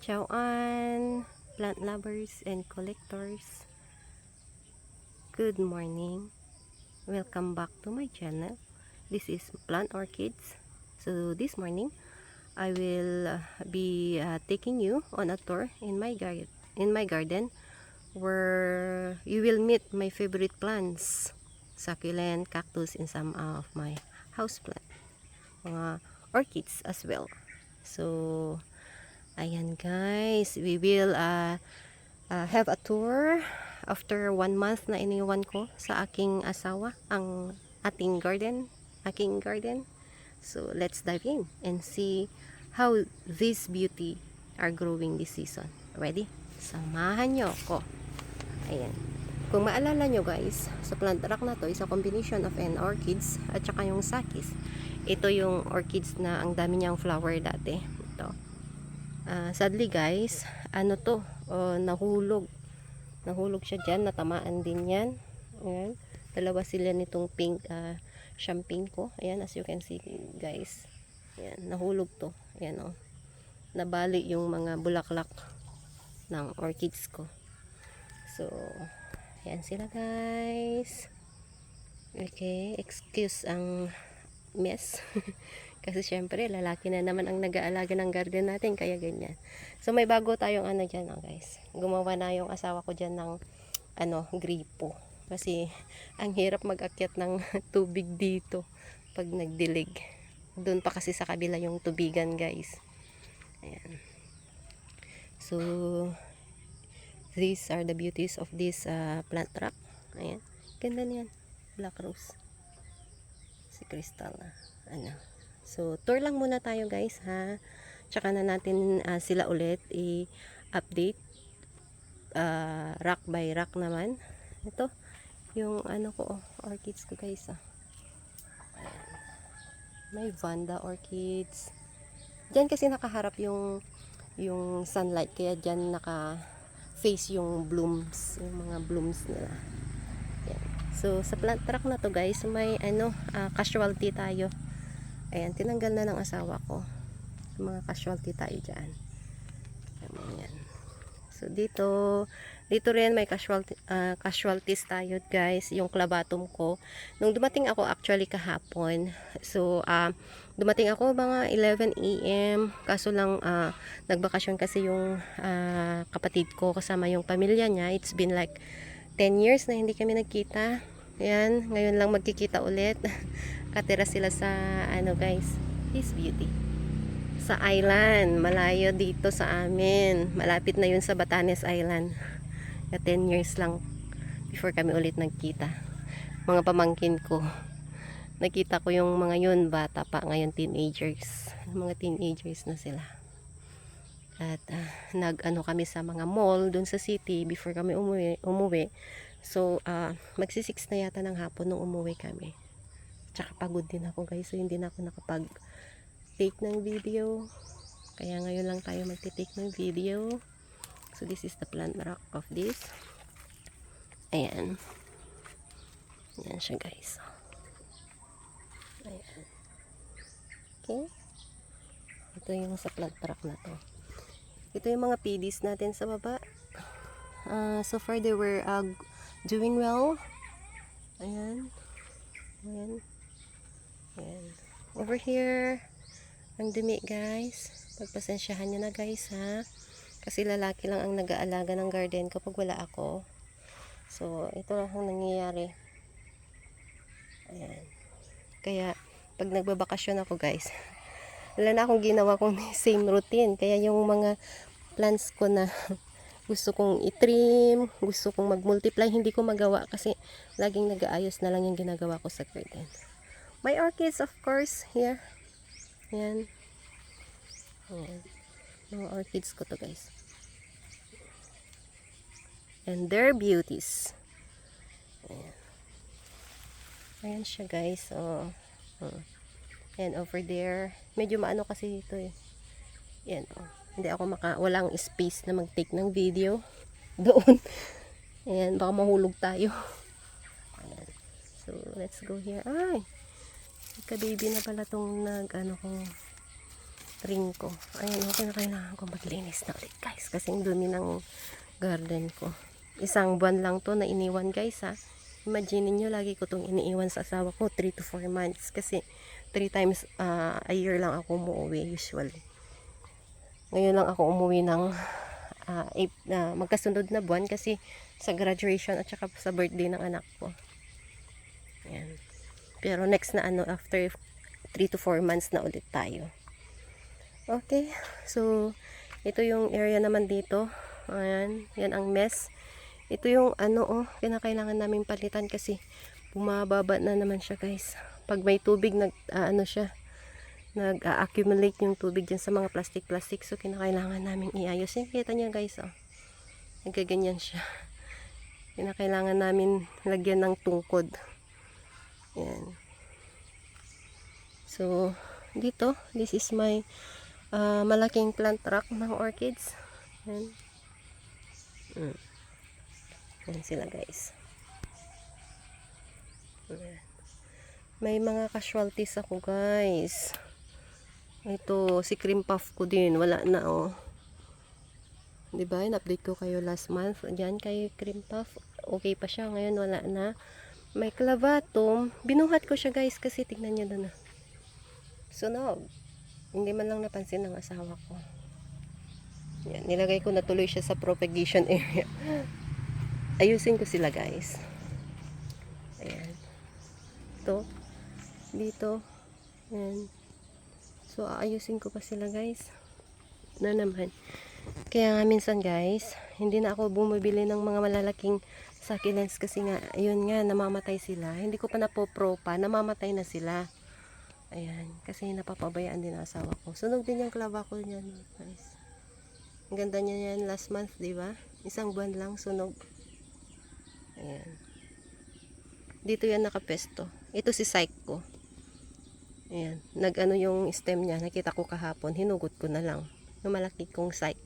Ciao plant lovers and collectors. Good morning. Welcome back to my channel. This is Plant Orchids. So this morning, I will be taking you on a tour in my garden where you will meet my favorite plants, succulent, cactus, and some of my houseplant, mga orchids as well. So ayan guys, we will have a tour after 1 month na iniwan ko sa aking asawa ang aking garden. So let's dive in and see how this beauty are growing this season. Ready? Samahan nyo ako. Ayan. Kung maalala nyo guys, sa plant rack na to is a combination of an orchids at saka yung sakis. Ito yung orchids na ang dami niyang flower dati. Ito. Sadly guys, nahulog siya dyan, natamaan din yan. Ayan, dalawa sila nitong pink champagne ko. Ayan, as you can see guys, ayan, nahulog to. Ayan o, nabali yung mga bulaklak ng orchids ko. So ayan sila guys. Okay, excuse ang mess kasi syempre lalaki na naman ang nag-aalaga ng garden natin, kaya ganyan. So may bago tayong dyan guys, gumawa na yung asawa ko dyan ng gripo, kasi ang hirap mag-akyat ng tubig dito pag nagdilig. Doon pa kasi sa kabila yung tubigan guys. Ayan. So these are the beauties of this plant rack. Ayan, ganda niyan, black rose, si Crystal So tour lang muna tayo guys ha, tsaka na natin sila ulit i-update rack by rack naman. Ito yung orchids ko guys. Ayan. May Vanda orchids dyan kasi nakaharap yung sunlight, kaya dyan naka face yung blooms, yung mga blooms nila. Ayan. So sa plant rack na to guys, may casualty tayo. Ayan, tinanggal na ng asawa ko. Mga casualty tayo dyan. Ayan. So dito rin may casualties tayo guys. Yung clavatum ko, nung dumating ako actually kahapon, so dumating ako mga 11 AM, kaso lang nagbakasyon kasi yung kapatid ko kasama yung pamilya niya. It's been like 10 years na hindi kami nagkita. Ayan, ngayon lang magkikita ulit. Katira sila sa guys, this beauty, sa island, malayo dito sa amin, malapit na yun sa Batanes Island. 10 years lang before kami ulit nagkita. Mga pamangkin ko, nakita ko yung mga yun, bata pa, ngayon teenagers, mga teenagers na sila. At kami sa mga mall dun sa city before kami umuwi. So magsi 6 na yata ng hapon nung umuwi kami. Tsaka pagod din ako guys, so hindi na ako nakapag-take ng video. Kaya ngayon lang tayo magti-take ng video. So this is the plant rack of this. Ayan. Ayan siya guys. Ayan. Okay. Ito yung sa plant rack na to. Ito yung mga PDs natin sa baba. So far they were doing well. Ayan. Ayan. Ayan. Over here, ang dumi guys. Pagpasensyahan nyo na guys ha, kasi lalaki lang ang nag-aalaga ng garden kapag wala ako. So ito lang ang nangyayari. Ayan. Kaya pag nagbabakasyon ako guys, wala na akong ginawa kong same routine. Kaya yung mga plants ko na gusto kong i-trim, gusto kong mag-multiply, hindi ko magawa kasi laging nag-aayos na lang yung ginagawa ko sa garden. My orchids of course here. Ayan. Ayan. Mga orchids ko to guys. And their beauties. Ayan. Ayan siya guys. Oh. And over there, medyo maano kasi ito eh. Ayan oh. Hindi ako walang space na mag-take ng video doon. Ayan, baka mahulog tayo. Ayan. So let's go here. Ay, ka-baby na pala tong ring ko. Ayan, okay na kailangan ko maglinis na ulit guys. Kasi ang dumi ng garden ko. Isang buwan lang to na iniwan guys ha. Imagine niyo lagi ko tong iniiwan sa asawa ko 3 to 4 months. Kasi 3 times a year lang ako umuwi usually. Ngayon lang ako umuwi ng magkasunod na buwan kasi sa graduation at saka sa birthday ng anak ko. Ayan. Pero next na after 3 to 4 months na ulit tayo. Okay, so ito yung area naman dito. Ayan, yan ang mess. Ito yung kinakailangan namin palitan kasi bumababa na naman siya guys. Pag may tubig nag-accumulate yung tubig dyan sa mga plastic. So kinakailangan namin iayos. Yan, kita niya guys nagkaganyan siya. Kinakailangan namin lagyan ng tungkod. Yan. So dito, this is my malaking plant rack ng orchids. Yan. Yan sila guys. Yan. May mga casualties ako guys. Ito, si cream puff ko din. Wala na diba? In-update ko kayo last month. Diyan kay cream puff. Okay pa siya. Ngayon wala na. May clavatum. Binuhat ko siya guys kasi tignan nyo doon sunog. Hindi man lang napansin ng asawa ko. Yan, nilagay ko na tuloy siya sa propagation area. Ayusin ko sila guys. Ayan. Ito. Dito. Ayan. So, aayusin ko pa sila guys. Na naman. Kaya nga minsan guys, hindi na ako bumibili ng mga malalaking succulents kasi nga, ayun nga, namamatay sila. Hindi ko pa napopropa, namamatay na sila. Ayan. Kasi napapabayaan din ang asawa ko. Sunog din yung clava ko niyan guys. Ang ganda niya yan last month, diba? Isang buwan lang sunog. Ayan. Dito yan nakapesto. Ito si Psycho. Ayan. Nag-ano yung stem niya. Nakita ko kahapon. Hinugot ko na lang. Yung malaki kong Psych.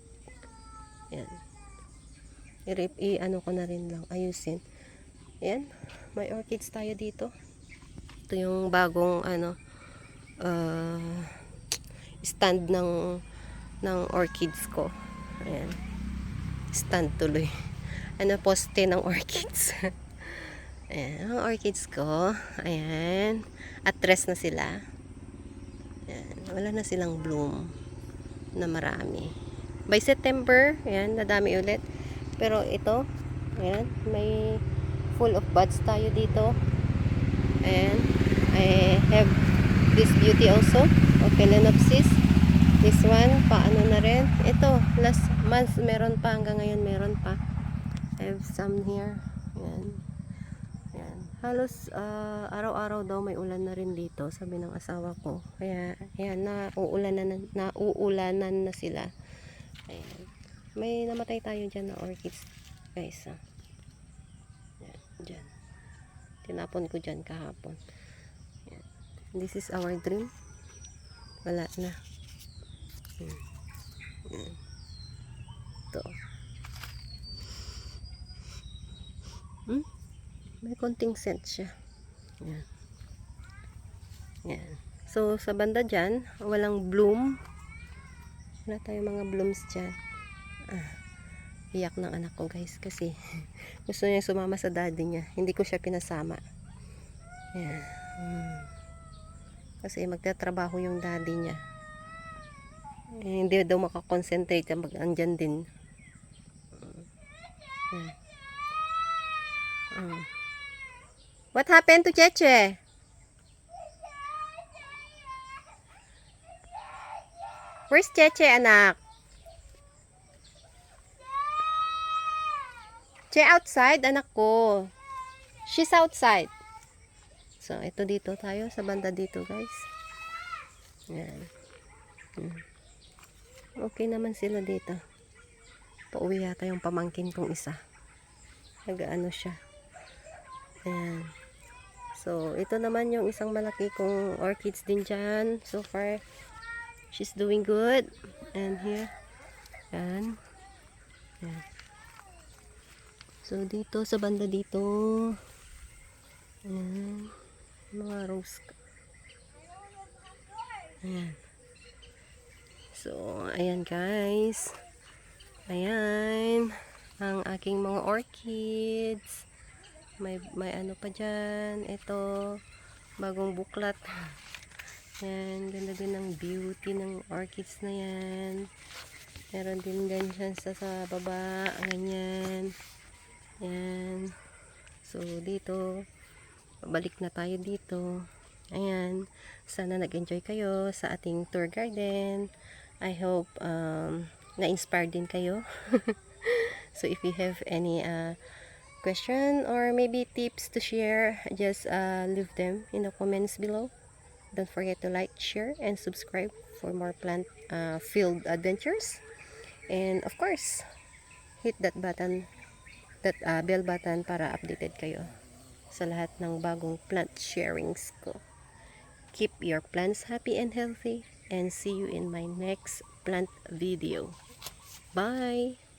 Ayan. I-ano ko na rin lang. Ayusin. Ayan. May orchids tayo dito. Ito yung bagong stand ng orchids ko. Ayan. Stand tuloy. Poste ng orchids. Ayan, ang orchids ko. Ayan. At rest na sila. Ayan. Wala na silang bloom na marami. By September, ayan, nadami ulit. Pero ito, ayan, may full of buds tayo dito. Ayan. I have this beauty also, of Phalaenopsis. This one, paano na rin. Ito, last month meron pa, hanggang ngayon meron pa. I have some here. Ayan. Ayan. Halos araw-araw daw may ulan na rin dito, sabi ng asawa ko. Kaya, ayan, nauulanan na sila. Ayan. May namatay tayo dyan na orchids, guys. Ayan, dyan. Tinapon ko dyan kahapon. Ayan. This is our dream. Wala na. Ito. May konting scent siya. Yan. Yan. So, sa banda dyan, walang bloom. Wala tayong mga blooms dyan. Iyak ng anak ko guys kasi gusto niya sumama sa daddy niya. Hindi ko siya pinasama. Yan. Kasi magtatrabaho yung daddy niya. Hindi daw makakonsentrate pag andyan din. What happened to Cheche? Where's Cheche, anak? Che outside, anak ko. She's outside. So, ito dito tayo, sa banda dito, guys. Yan. Okay naman sila dito. Pauwi yata yung pamangkin kong isa. Nag-ano siya. Ayan. So, ito naman yung isang malaki kong orchids din dyan. So far, she's doing good. And here. Ayan. Ayan. So, dito, sa banda dito. Ayan. Mga rose. Ayan. So, ayan guys. Ayan. Ang aking mga orchids. May ano pa dyan. Ito. Bagong buklat. Yan. Ganda din ng beauty ng orchids na yan. Meron din ganyan sa baba. Ganyan. Yan. So, dito. Balik na tayo dito. Ayan. Sana nag-enjoy kayo sa ating tour garden. I hope na-inspire din kayo. So if you have any question or maybe tips to share, just leave them in the comments below. Don't forget to like, share, and subscribe for more plant field adventures. And of course, hit that button, that bell button para updated kayo sa lahat ng bagong plant sharings ko. Keep your plants happy and healthy, and see you in my next plant video. Bye!